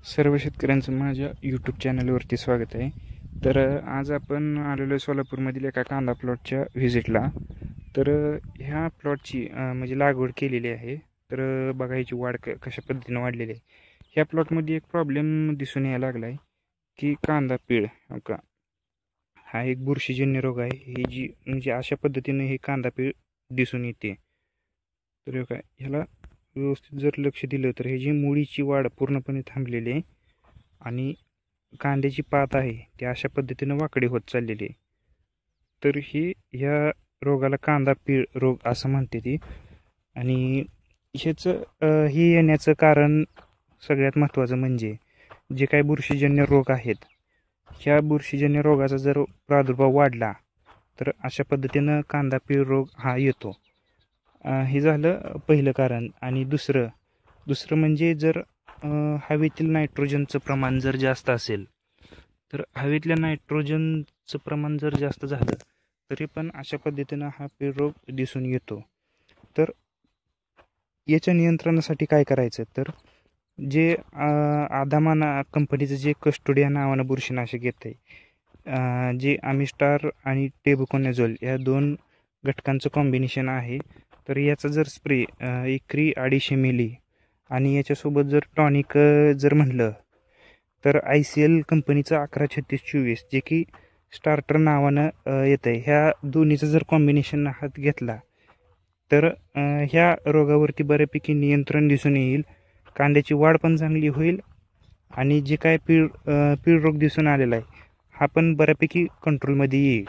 सर्व शेतकऱ्यांचं माझ्या यूट्यूब चॅनलवरती स्वागत आहे. तर आज आपण आलेलो आहे सोलापूरमधील एका कांदा प्लॉटच्या व्हिजिटला. तर ह्या प्लॉटची म्हणजे लागवड केलेली आहे. तर बघा ह्याची वाढ कशा पद्धतीनं वाढलेली आहे. ह्या प्लॉटमध्ये एक प्रॉब्लेम दिसून यायला लागला आहे की कांदा पीळ का हा एक बुरशीजन्य रोग आहे. ही जी म्हणजे अशा पद्धतीने हे कांदा पीळ दिसून येते. तर काय ह्याला व्यवस्थित जर लक्ष दिलं तर ह्याची मुळीची वाढ पूर्णपणे थांबलेली आहे आणि कांद्याची पात आहे ती अशा पद्धतीनं वाकडी होत चाललेली आहे. तर ही ह्या रोगाला कांदा पीळ रोग असं म्हणते ती. आणि ह्याचं हे येण्याचं कारण सगळ्यात महत्त्वाचं म्हणजे जे काही बुरशीजन्य रोग आहेत, ह्या बुरशीजन्य रोगाचा जर प्रादुर्भाव वाढला तर अशा पद्धतीनं कांदा पीळ रोग हा येतो. हे झालं पहिलं कारण. आणि दुसरं म्हणजे जर हवेतील नायट्रोजनचं प्रमाण जर जास्त असेल तर हवेतल्या नायट्रोजनचं प्रमाण जर जास्त झालं तरी पण अशा पद्धतीनं हा पीळ रोग दिसून येतो. तर याच्या नियंत्रणासाठी काय करायचं तर जे आदामाना कंपनीचं जे कस्टोडिया नावानं बुरशीनाशक येतं आहे, जे आमिस्टार आणि टेबुकोनॅझोल या 2 घटकांचं कॉम्बिनेशन आहे. तर याचा जर स्प्रे एकरी 250 मिली आणि याच्यासोबत जर टॉनिक जर म्हणलं तर ICL कंपनीचं 11-36-24 जे की स्टार्टर नावानं येतं आहे, ह्या दोन्हीचं जर कॉम्बिनेशन हात घेतला तर ह्या रोगावरती बऱ्यापैकी नियंत्रण दिसून येईल. कांद्याची वाढ पण चांगली होईल आणि जे काय पीळ रोग दिसून आलेला आहे हा पण बऱ्यापैकी कंट्रोलमध्ये येईल.